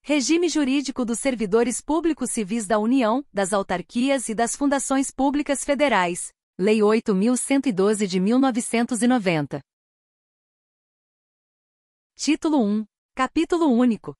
Regime jurídico dos servidores públicos civis da União, das autarquias e das fundações públicas federais. Lei 8.112 de 1990. Título 1. Capítulo único.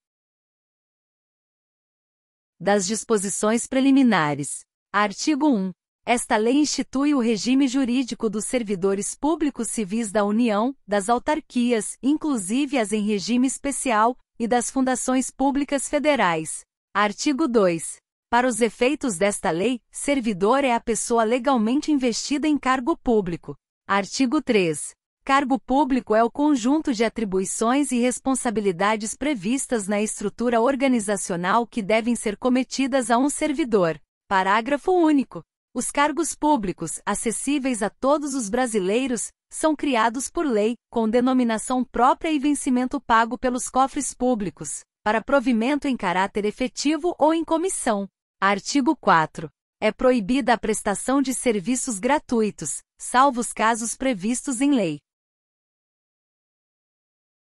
Das disposições preliminares. Artigo 1. Esta lei institui o regime jurídico dos servidores públicos civis da União, das autarquias, inclusive as em regime especial, e das fundações públicas federais. Artigo 2. Para os efeitos desta lei, servidor é a pessoa legalmente investida em cargo público. Artigo 3. Cargo público é o conjunto de atribuições e responsabilidades previstas na estrutura organizacional que devem ser cometidas a um servidor. Parágrafo único. Os cargos públicos, acessíveis a todos os brasileiros, são criados por lei, com denominação própria e vencimento pago pelos cofres públicos, para provimento em caráter efetivo ou em comissão. Artigo 4. É proibida a prestação de serviços gratuitos, salvo os casos previstos em lei.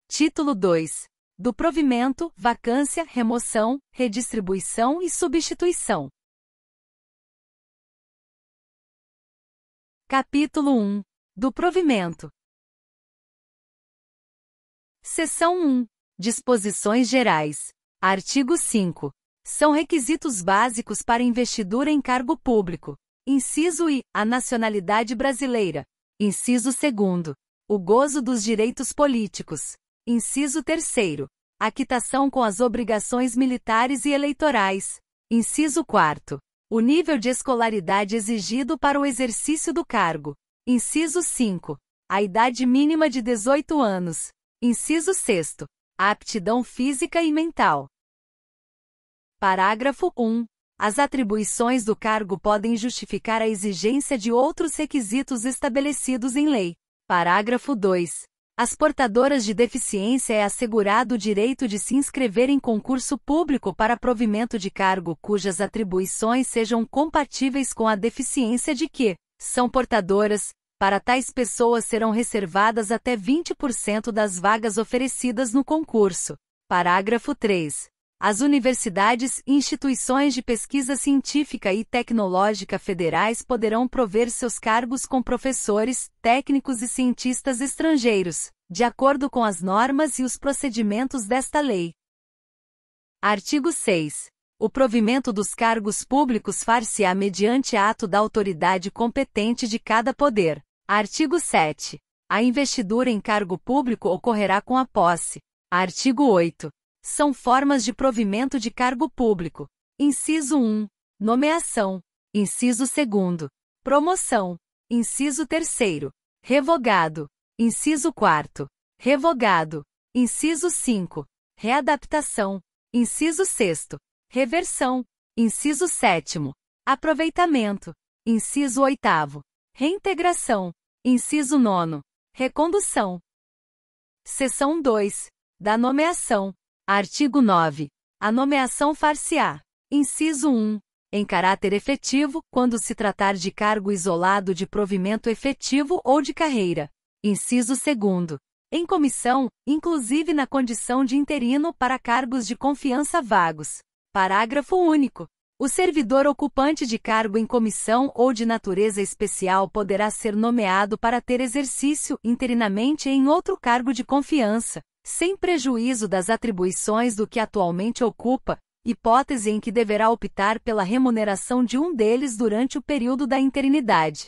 Título 2. Do provimento, vacância, remoção, redistribuição e substituição. Capítulo 1. Do provimento. Seção 1. Disposições gerais. Artigo 5. São requisitos básicos para investidura em cargo público. Inciso I. A nacionalidade brasileira. Inciso 2. O gozo dos direitos políticos. Inciso 3. A quitação com as obrigações militares e eleitorais. Inciso 4. O nível de escolaridade exigido para o exercício do cargo. Inciso 5. A idade mínima de 18 anos. Inciso 6. A aptidão física e mental. Parágrafo 1. As atribuições do cargo podem justificar a exigência de outros requisitos estabelecidos em lei. Parágrafo 2. Às portadoras de deficiência é assegurado o direito de se inscrever em concurso público para provimento de cargo cujas atribuições sejam compatíveis com a deficiência de que são portadoras. Para tais pessoas serão reservadas até 20% das vagas oferecidas no concurso. Parágrafo 3. As universidades e instituições de pesquisa científica e tecnológica federais poderão prover seus cargos com professores, técnicos e cientistas estrangeiros, de acordo com as normas e os procedimentos desta lei. Artigo 6. O provimento dos cargos públicos far-se-á mediante ato da autoridade competente de cada poder. Artigo 7. A investidura em cargo público ocorrerá com a posse. Artigo 8. São formas de provimento de cargo público. Inciso 1. Nomeação. Inciso 2. Promoção. Inciso 3. Revogado. Inciso 4. Revogado. Inciso 5. Readaptação. Inciso 6. Reversão. Inciso 7. Aproveitamento. Inciso 8. Reintegração. Inciso 9. Recondução. Seção 2. Da nomeação. Artigo 9. A nomeação far-se-á. Inciso 1. Em caráter efetivo, quando se tratar de cargo isolado de provimento efetivo ou de carreira. Inciso 2. Em comissão, inclusive na condição de interino para cargos de confiança vagos. Parágrafo único. O servidor ocupante de cargo em comissão ou de natureza especial poderá ser nomeado para ter exercício interinamente em outro cargo de confiança, sem prejuízo das atribuições do que atualmente ocupa, hipótese em que deverá optar pela remuneração de um deles durante o período da interinidade.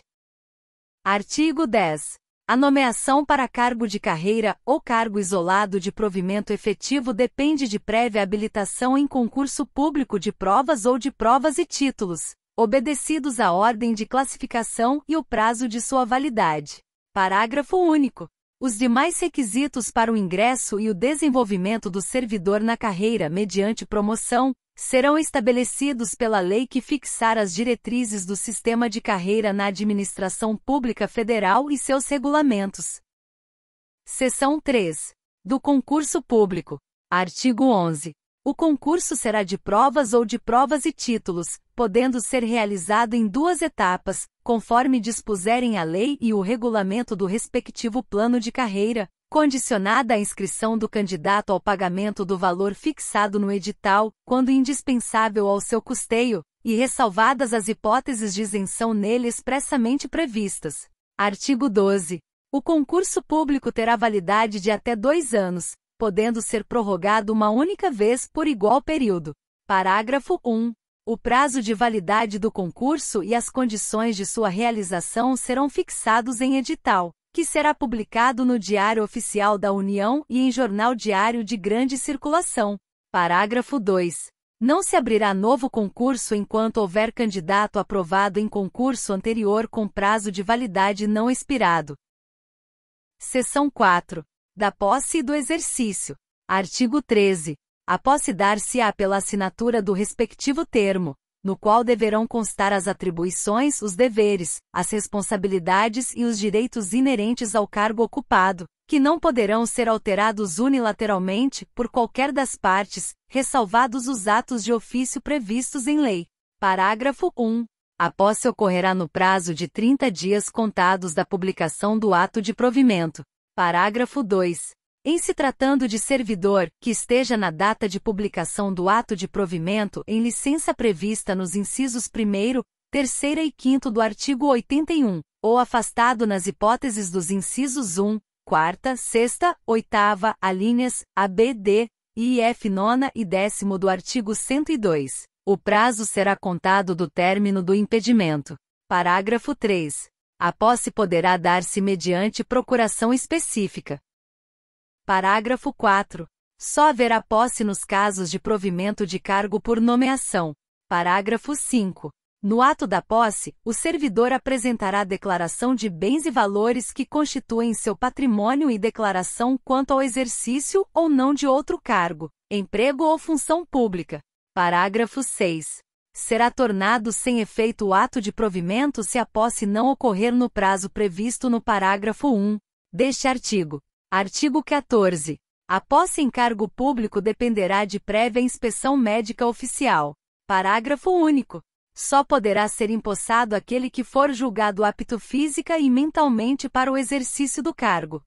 Artigo 10. A nomeação para cargo de carreira ou cargo isolado de provimento efetivo depende de prévia habilitação em concurso público de provas ou de provas e títulos, obedecidos à ordem de classificação e o prazo de sua validade. Parágrafo único. Os demais requisitos para o ingresso e o desenvolvimento do servidor na carreira mediante promoção serão estabelecidos pela lei que fixar as diretrizes do sistema de carreira na administração pública federal e seus regulamentos. Seção 3. Do concurso público. Artigo 11. O concurso será de provas ou de provas e títulos, podendo ser realizado em 2 etapas, conforme dispuserem a lei e o regulamento do respectivo plano de carreira, condicionada à inscrição do candidato ao pagamento do valor fixado no edital, quando indispensável ao seu custeio, e ressalvadas as hipóteses de isenção nele expressamente previstas. Artigo 12. O concurso público terá validade de até 2 anos, podendo ser prorrogado uma única vez por igual período. Parágrafo 1. O prazo de validade do concurso e as condições de sua realização serão fixados em edital, que será publicado no Diário Oficial da União e em jornal diário de grande circulação. Parágrafo 2. Não se abrirá novo concurso enquanto houver candidato aprovado em concurso anterior com prazo de validade não expirado. Seção 4. Da posse e do exercício. Artigo 13. A posse dar-se-á pela assinatura do respectivo termo, no qual deverão constar as atribuições, os deveres, as responsabilidades e os direitos inerentes ao cargo ocupado, que não poderão ser alterados unilateralmente por qualquer das partes, ressalvados os atos de ofício previstos em lei. Parágrafo 1. A posse ocorrerá no prazo de 30 dias contados da publicação do ato de provimento. Parágrafo 2. Em se tratando de servidor, que esteja na data de publicação do ato de provimento em licença prevista nos incisos 1º, 3º e 5º do artigo 81, ou afastado nas hipóteses dos incisos 1, 4ª, 6ª, 8ª, alíneas A, B, D, I e F 9ª e 10º do artigo 102, o prazo será contado do término do impedimento. Parágrafo 3. A posse poderá dar-se mediante procuração específica. Parágrafo 4. Só haverá posse nos casos de provimento de cargo por nomeação. Parágrafo 5. No ato da posse, o servidor apresentará declaração de bens e valores que constituem seu patrimônio e declaração quanto ao exercício ou não de outro cargo, emprego ou função pública. Parágrafo 6. Será tornado sem efeito o ato de provimento se a posse não ocorrer no prazo previsto no parágrafo 1 deste artigo. Artigo 14. A posse em cargo público dependerá de prévia inspeção médica oficial. Parágrafo único. Só poderá ser empossado aquele que for julgado apto física e mentalmente para o exercício do cargo.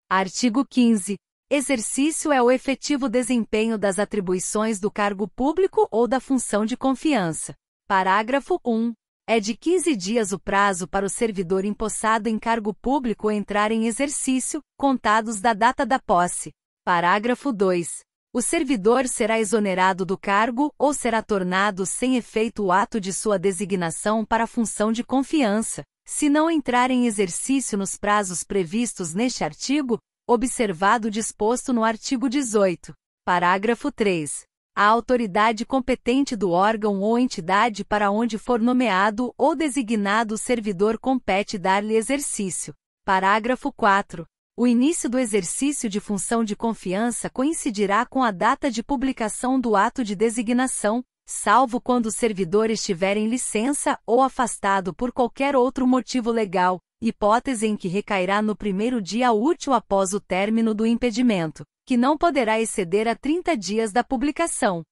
Artigo 15. Exercício é o efetivo desempenho das atribuições do cargo público ou da função de confiança. Parágrafo 1. É de 15 dias o prazo para o servidor empossado em cargo público entrar em exercício, contados da data da posse. Parágrafo 2. O servidor será exonerado do cargo ou será tornado sem efeito o ato de sua designação para a função de confiança, se não entrar em exercício nos prazos previstos neste artigo, observado o disposto no artigo 18. Parágrafo 3. A autoridade competente do órgão ou entidade para onde for nomeado ou designado o servidor compete dar-lhe exercício. Parágrafo 4. O início do exercício de função de confiança coincidirá com a data de publicação do ato de designação, salvo quando o servidor estiver em licença ou afastado por qualquer outro motivo legal, hipótese em que recairá no primeiro dia útil após o término do impedimento, que não poderá exceder a 30 dias da publicação.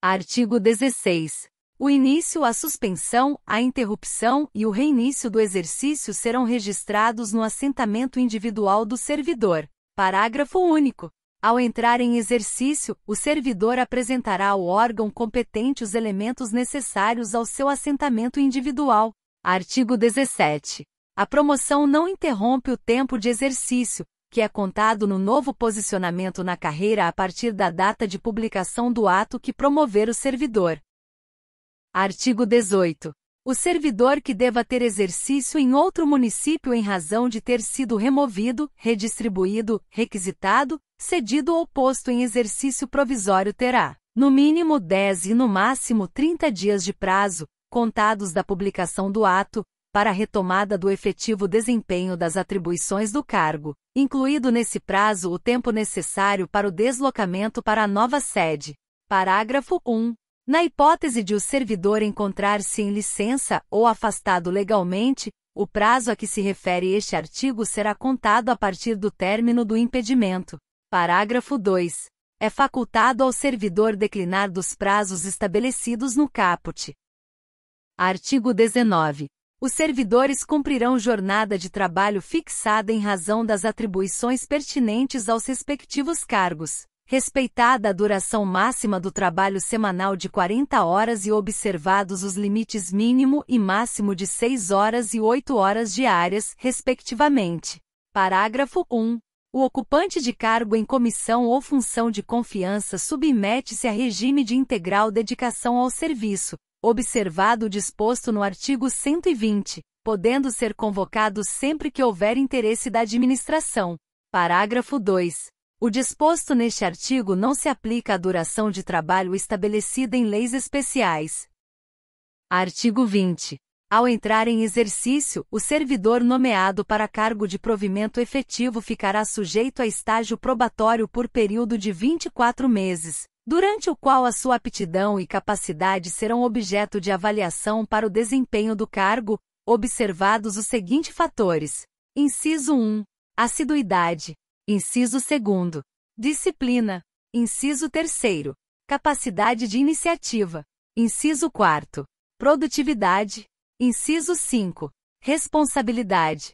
Artigo 16. O início, a suspensão, a interrupção e o reinício do exercício serão registrados no assentamento individual do servidor. Parágrafo único. Ao entrar em exercício, o servidor apresentará ao órgão competente os elementos necessários ao seu assentamento individual. Artigo 17. A promoção não interrompe o tempo de exercício, que é contado no novo posicionamento na carreira a partir da data de publicação do ato que promover o servidor. Artigo 18. O servidor que deva ter exercício em outro município em razão de ter sido removido, redistribuído, requisitado, cedido ou posto em exercício provisório terá, no mínimo 10 e no máximo 30 dias de prazo, contados da publicação do ato, para a retomada do efetivo desempenho das atribuições do cargo, incluído nesse prazo o tempo necessário para o deslocamento para a nova sede. Parágrafo 1. Na hipótese de o servidor encontrar-se em licença ou afastado legalmente, o prazo a que se refere este artigo será contado a partir do término do impedimento. Parágrafo 2. É facultado ao servidor declinar dos prazos estabelecidos no caput. Artigo 19. Os servidores cumprirão jornada de trabalho fixada em razão das atribuições pertinentes aos respectivos cargos, respeitada a duração máxima do trabalho semanal de 40 horas e observados os limites mínimo e máximo de 6 horas e 8 horas diárias, respectivamente. Parágrafo 1. O ocupante de cargo em comissão ou função de confiança submete-se a regime de integral dedicação ao serviço, observado o disposto no artigo 120, podendo ser convocado sempre que houver interesse da administração. Parágrafo 2. O disposto neste artigo não se aplica à duração de trabalho estabelecida em leis especiais. Artigo 20. Ao entrar em exercício, o servidor nomeado para cargo de provimento efetivo ficará sujeito a estágio probatório por período de 24 meses, durante o qual a sua aptidão e capacidade serão objeto de avaliação para o desempenho do cargo, observados os seguintes fatores. Inciso 1. Assiduidade. Inciso 2. Disciplina. Inciso 3. Capacidade de iniciativa. Inciso 4. Produtividade. Inciso 5. Responsabilidade.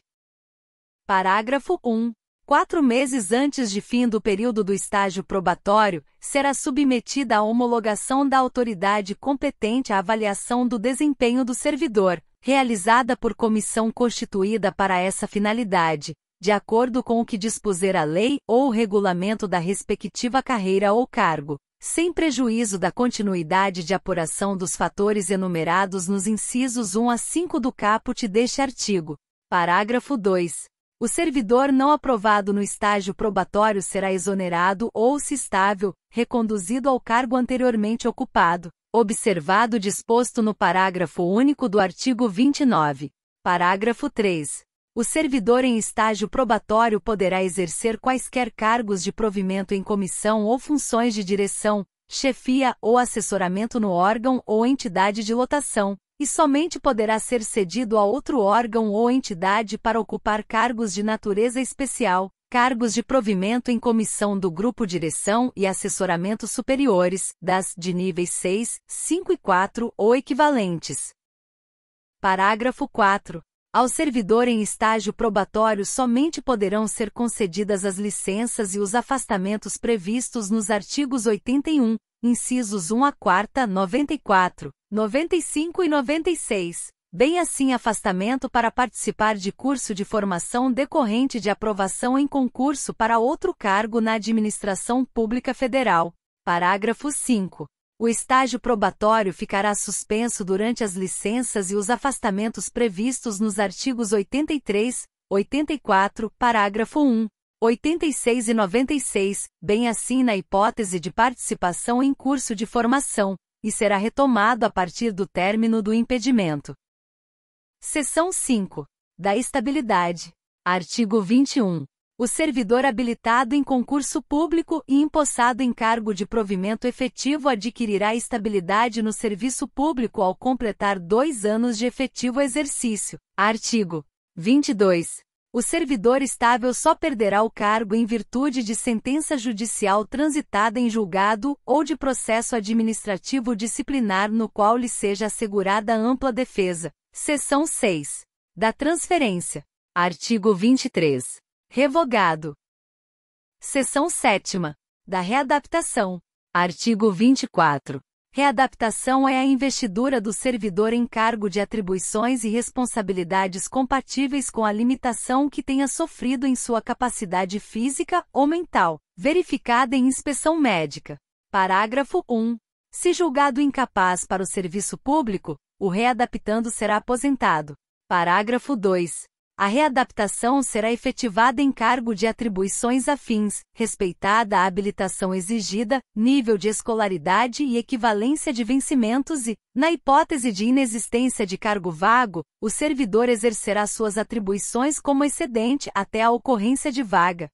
Parágrafo 1. 4 meses antes de fim do período do estágio probatório, será submetida à homologação da autoridade competente à avaliação do desempenho do servidor, realizada por comissão constituída para essa finalidade, de acordo com o que dispuser a lei ou o regulamento da respectiva carreira ou cargo, sem prejuízo da continuidade de apuração dos fatores enumerados nos incisos 1 a 5 do caput deste artigo. Parágrafo 2. O servidor não aprovado no estágio probatório será exonerado ou, se estável, reconduzido ao cargo anteriormente ocupado, observado o disposto no parágrafo único do artigo 29. Parágrafo 3. O servidor em estágio probatório poderá exercer quaisquer cargos de provimento em comissão ou funções de direção, chefia ou assessoramento no órgão ou entidade de lotação, e somente poderá ser cedido a outro órgão ou entidade para ocupar cargos de natureza especial, cargos de provimento em comissão do grupo direção e assessoramento superiores, de níveis 6, 5 e 4 ou equivalentes. Parágrafo 4. Ao servidor em estágio probatório somente poderão ser concedidas as licenças e os afastamentos previstos nos artigos 81, incisos 1 a 4, 94, 95 e 96, bem assim afastamento para participar de curso de formação decorrente de aprovação em concurso para outro cargo na administração pública federal. Parágrafo 5. O estágio probatório ficará suspenso durante as licenças e os afastamentos previstos nos artigos 83, 84, parágrafo 1, 86 e 96, bem assim na hipótese de participação em curso de formação, e será retomado a partir do término do impedimento. Seção 5. Da estabilidade. Artigo 21. O servidor habilitado em concurso público e empossado em cargo de provimento efetivo adquirirá estabilidade no serviço público ao completar 2 anos de efetivo exercício. Artigo 22. O servidor estável só perderá o cargo em virtude de sentença judicial transitada em julgado ou de processo administrativo disciplinar no qual lhe seja assegurada ampla defesa. Seção 6. Da transferência. Artigo 23. Revogado. Seção 7ª. Da readaptação. Artigo 24. Readaptação é a investidura do servidor em cargo de atribuições e responsabilidades compatíveis com a limitação que tenha sofrido em sua capacidade física ou mental, verificada em inspeção médica. Parágrafo 1. Se julgado incapaz para o serviço público, o readaptando será aposentado. Parágrafo 2. A readaptação será efetivada em cargo de atribuições afins, respeitada a habilitação exigida, nível de escolaridade e equivalência de vencimentos e, na hipótese de inexistência de cargo vago, o servidor exercerá suas atribuições como excedente até a ocorrência de vaga.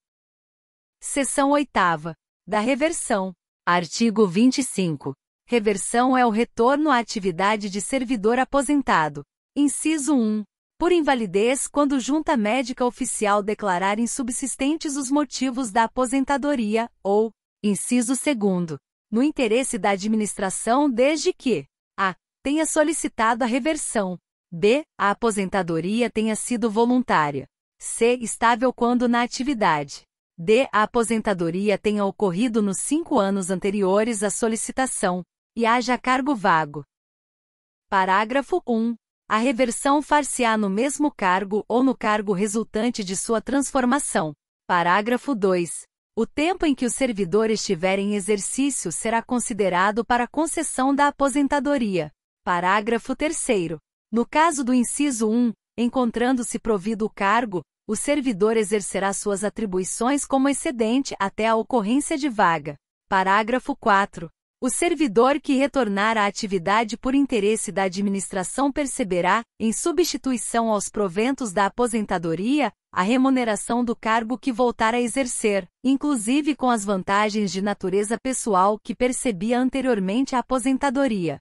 Seção 8ª. Da reversão. Artigo 25. Reversão é o retorno à atividade de servidor aposentado. Inciso 1. Por invalidez quando junta médica oficial declarar insubsistentes os motivos da aposentadoria, ou, inciso 2, no interesse da administração desde que a. tenha solicitado a reversão, B. A aposentadoria tenha sido voluntária. C. Estável quando na atividade. D. A aposentadoria tenha ocorrido nos 5 anos anteriores à solicitação, e haja cargo vago. Parágrafo 1. A reversão far-se-á no mesmo cargo ou no cargo resultante de sua transformação. Parágrafo 2. O tempo em que o servidor estiver em exercício será considerado para a concessão da aposentadoria. Parágrafo 3º. No caso do inciso 1, encontrando-se provido o cargo, o servidor exercerá suas atribuições como excedente até a ocorrência de vaga. Parágrafo 4. O servidor que retornar à atividade por interesse da administração perceberá, em substituição aos proventos da aposentadoria, a remuneração do cargo que voltar a exercer, inclusive com as vantagens de natureza pessoal que percebia anteriormente à aposentadoria.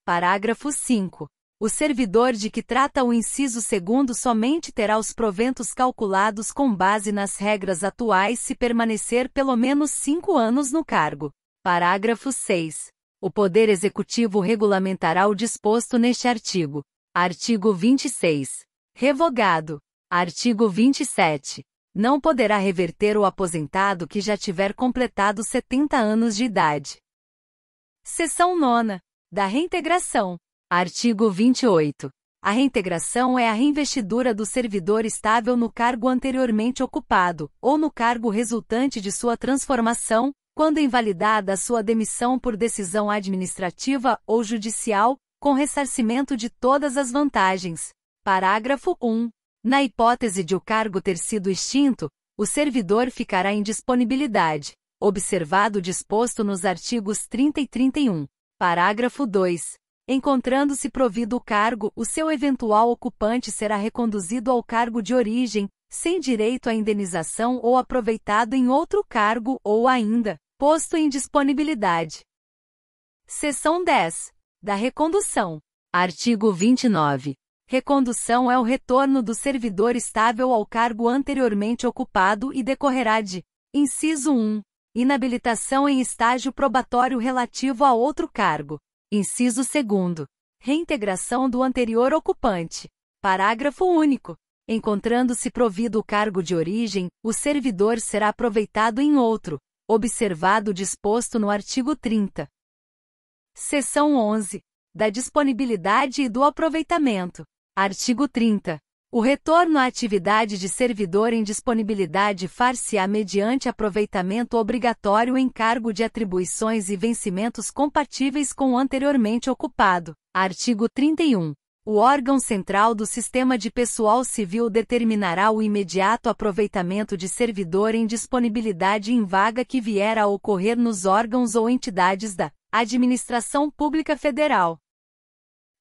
Parágrafo 5. O servidor de que trata o inciso 2º somente terá os proventos calculados com base nas regras atuais se permanecer pelo menos 5 anos no cargo. Parágrafo 6. O Poder Executivo regulamentará o disposto neste artigo. Artigo 26. Revogado. Artigo 27. Não poderá reverter o aposentado que já tiver completado 70 anos de idade. Seção 9. Da reintegração. Artigo 28. A reintegração é a reinvestidura do servidor estável no cargo anteriormente ocupado, ou no cargo resultante de sua transformação, quando invalidada a sua demissão por decisão administrativa ou judicial, com ressarcimento de todas as vantagens. Parágrafo 1. Na hipótese de o cargo ter sido extinto, o servidor ficará em disponibilidade, observado o disposto nos artigos 30 e 31. Parágrafo 2. Encontrando-se provido o cargo, o seu eventual ocupante será reconduzido ao cargo de origem, sem direito à indenização ou aproveitado em outro cargo ou ainda, posto em disponibilidade. Seção 10. Da recondução. Artigo 29. Recondução é o retorno do servidor estável ao cargo anteriormente ocupado e decorrerá de: inciso 1. Inabilitação em estágio probatório relativo a outro cargo. Inciso 2. Reintegração do anterior ocupante. Parágrafo único. Encontrando-se provido o cargo de origem, o servidor será aproveitado em outro, observado o disposto no artigo 30. Seção 11. Da disponibilidade e do aproveitamento. Artigo 30. O retorno à atividade de servidor em disponibilidade far-se-á mediante aproveitamento obrigatório em cargo de atribuições e vencimentos compatíveis com o anteriormente ocupado. Artigo 31. O órgão central do Sistema de Pessoal Civil determinará o imediato aproveitamento de servidor em disponibilidade em vaga que vier a ocorrer nos órgãos ou entidades da Administração Pública Federal.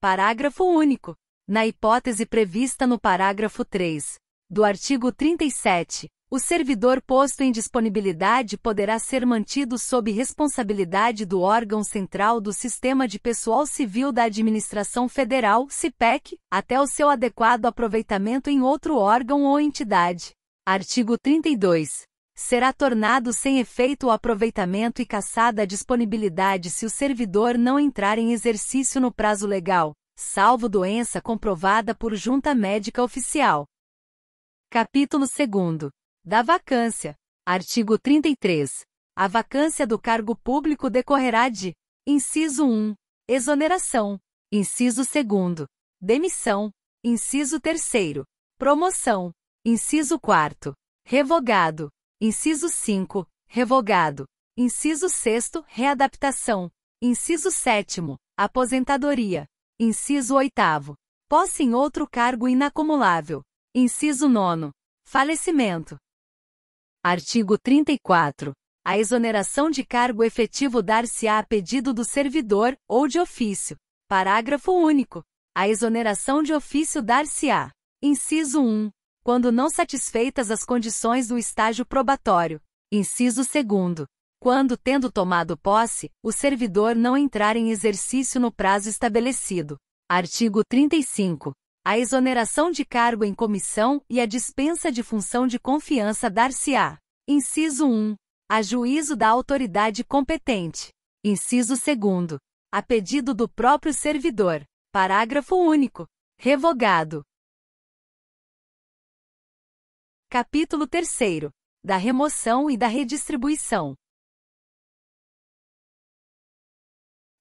Parágrafo único. Na hipótese prevista no parágrafo 3 do artigo 37, o servidor posto em disponibilidade poderá ser mantido sob responsabilidade do órgão central do Sistema de Pessoal Civil da Administração Federal, SIPEC, até o seu adequado aproveitamento em outro órgão ou entidade. Artigo 32. Será tornado sem efeito o aproveitamento e cassada a disponibilidade se o servidor não entrar em exercício no prazo legal, salvo doença comprovada por junta médica oficial. Capítulo 2. Da vacância. Artigo 33. A vacância do cargo público decorrerá de: inciso 1. Exoneração. Inciso 2. Demissão. Inciso 3. Promoção. Inciso 4. Revogado. Inciso 5. Revogado. Inciso 6. Readaptação. Inciso 7. Aposentadoria. Inciso 8. Posse em outro cargo inacumulável. Inciso 9. Falecimento. Artigo 34. A exoneração de cargo efetivo dar-se-á a pedido do servidor, ou de ofício. Parágrafo único. A exoneração de ofício dar-se-á: inciso 1. Quando não satisfeitas as condições do estágio probatório. Inciso 2. Quando, tendo tomado posse, o servidor não entrar em exercício no prazo estabelecido. Artigo 35. A exoneração de cargo em comissão e a dispensa de função de confiança dar-se-á: inciso 1. A juízo da autoridade competente. Inciso 2. A pedido do próprio servidor. Parágrafo único. Revogado. Capítulo 3º. Da remoção e da redistribuição.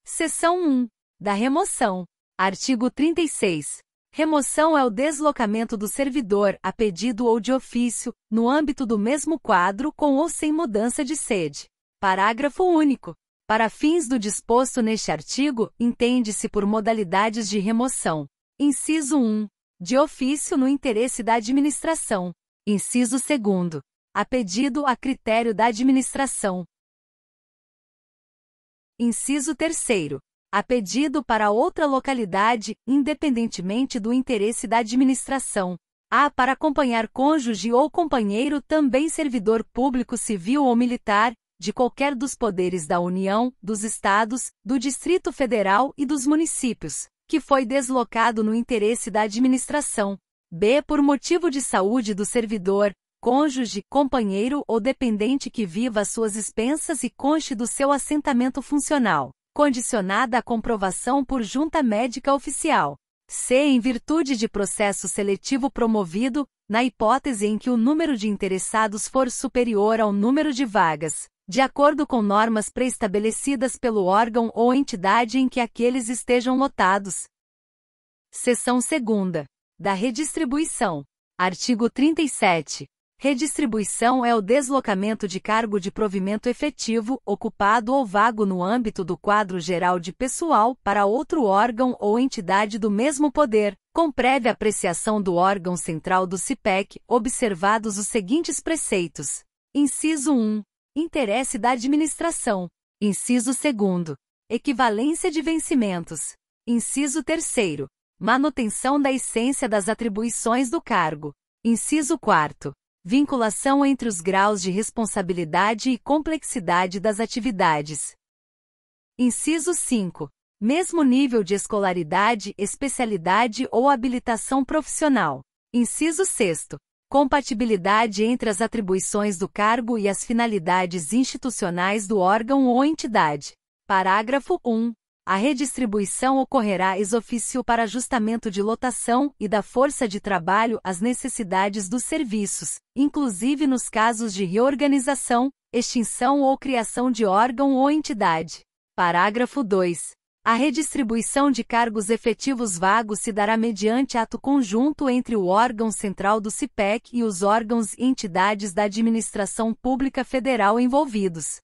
Seção 1. Da remoção. Artigo 36. Remoção é o deslocamento do servidor, a pedido ou de ofício, no âmbito do mesmo quadro com ou sem mudança de sede. Parágrafo único. Para fins do disposto neste artigo, entende-se por modalidades de remoção. Inciso 1. De ofício no interesse da administração. Inciso 2. A pedido a critério da administração. Inciso 3º. A pedido para outra localidade, independentemente do interesse da administração. A para acompanhar cônjuge ou companheiro também servidor público civil ou militar, de qualquer dos poderes da União, dos Estados, do Distrito Federal e dos municípios, que foi deslocado no interesse da administração. B por motivo de saúde do servidor, cônjuge, companheiro ou dependente que viva às suas expensas e conste do seu assentamento funcional, condicionada à comprovação por junta médica oficial. C em virtude de processo seletivo promovido, na hipótese em que o número de interessados for superior ao número de vagas, de acordo com normas pré-estabelecidas pelo órgão ou entidade em que aqueles estejam lotados. Seção 2ª. Da redistribuição. Artigo 37. Redistribuição é o deslocamento de cargo de provimento efetivo, ocupado ou vago no âmbito do quadro geral de pessoal para outro órgão ou entidade do mesmo poder, com prévia apreciação do órgão central do CIPEC, observados os seguintes preceitos. Inciso 1. Interesse da administração. Inciso 2. Equivalência de vencimentos. Inciso 3º. Manutenção da essência das atribuições do cargo. Inciso 4º. Vinculação entre os graus de responsabilidade e complexidade das atividades. Inciso 5. Mesmo nível de escolaridade, especialidade ou habilitação profissional. Inciso 6º. Compatibilidade entre as atribuições do cargo e as finalidades institucionais do órgão ou entidade. Parágrafo 1. A redistribuição ocorrerá ex officio para ajustamento de lotação e da força de trabalho às necessidades dos serviços, inclusive nos casos de reorganização, extinção ou criação de órgão ou entidade. Parágrafo 2. A redistribuição de cargos efetivos vagos se dará mediante ato conjunto entre o órgão central do CIPEC e os órgãos e entidades da administração pública federal envolvidos.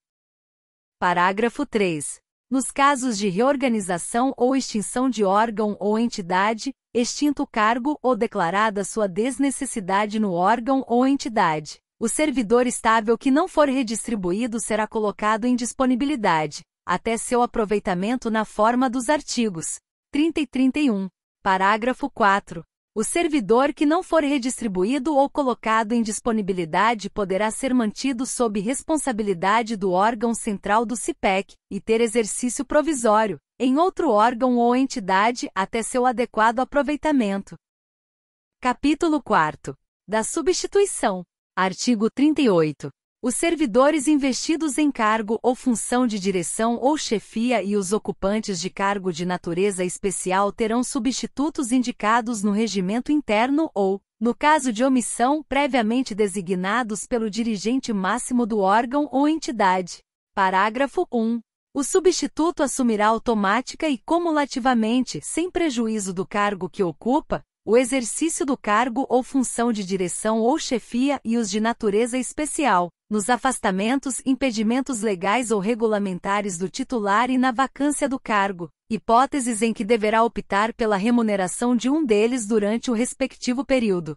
Parágrafo 3. Nos casos de reorganização ou extinção de órgão ou entidade, extinto o cargo ou declarada sua desnecessidade no órgão ou entidade, o servidor estável que não for redistribuído será colocado em disponibilidade, até seu aproveitamento na forma dos artigos 30 e 31. Parágrafo 4. O servidor que não for redistribuído ou colocado em disponibilidade poderá ser mantido sob responsabilidade do órgão central do CIPEC, e ter exercício provisório, em outro órgão ou entidade até seu adequado aproveitamento. Capítulo 4. Da substituição. Artigo 38. Os servidores investidos em cargo ou função de direção ou chefia e os ocupantes de cargo de natureza especial terão substitutos indicados no regimento interno ou, no caso de omissão, previamente designados pelo dirigente máximo do órgão ou entidade. Parágrafo 1. O substituto assumirá automática e cumulativamente, sem prejuízo do cargo que ocupa, o exercício do cargo ou função de direção ou chefia e os de natureza especial, nos afastamentos, impedimentos legais ou regulamentares do titular e na vacância do cargo, hipóteses em que deverá optar pela remuneração de um deles durante o respectivo período.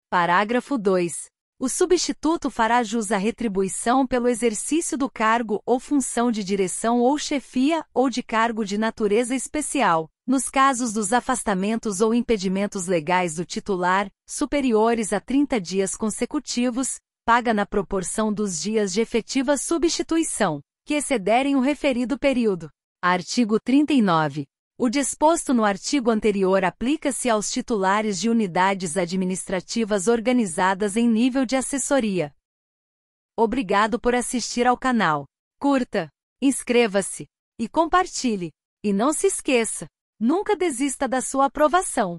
Parágrafo 2. O substituto fará jus à retribuição pelo exercício do cargo ou função de direção ou chefia ou de cargo de natureza especial, nos casos dos afastamentos ou impedimentos legais do titular, superiores a 30 dias consecutivos, paga na proporção dos dias de efetiva substituição, que excederem o referido período. Artigo 39. O disposto no artigo anterior aplica-se aos titulares de unidades administrativas organizadas em nível de assessoria. Obrigado por assistir ao canal. Curta, inscreva-se e compartilhe. E não se esqueça, Nunca desista da sua aprovação.